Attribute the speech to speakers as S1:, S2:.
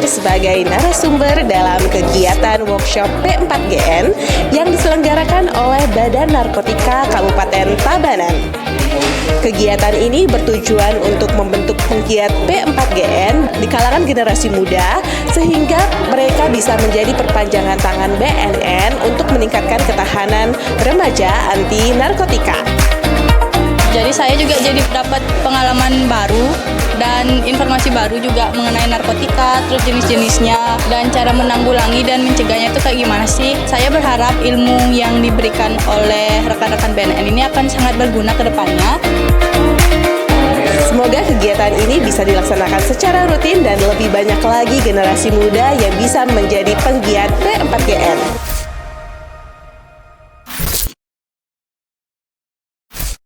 S1: hadir sebagai narasumber dalam kegiatan workshop P4GN yang diselenggarakan oleh Badan Narkotika Kabupaten Tabanan. Kegiatan ini bertujuan untuk membentuk penggiat P4GN di kalangan generasi muda sehingga mereka bisa menjadi perpanjangan tangan BNN untuk meningkatkan ketahanan remaja anti narkotika.
S2: Jadi saya juga jadi dapat pengalaman baru dan informasi baru juga mengenai narkotika, terus jenis-jenisnya dan cara menanggulangi dan mencegahnya itu kayak gimana sih. Saya berharap ilmu yang diberikan oleh rekan-rekan BNN ini akan sangat berguna ke depannya.
S1: Semoga kegiatan ini bisa dilaksanakan secara rutin dan lebih banyak lagi generasi muda yang bisa menjadi penggiat P4GN.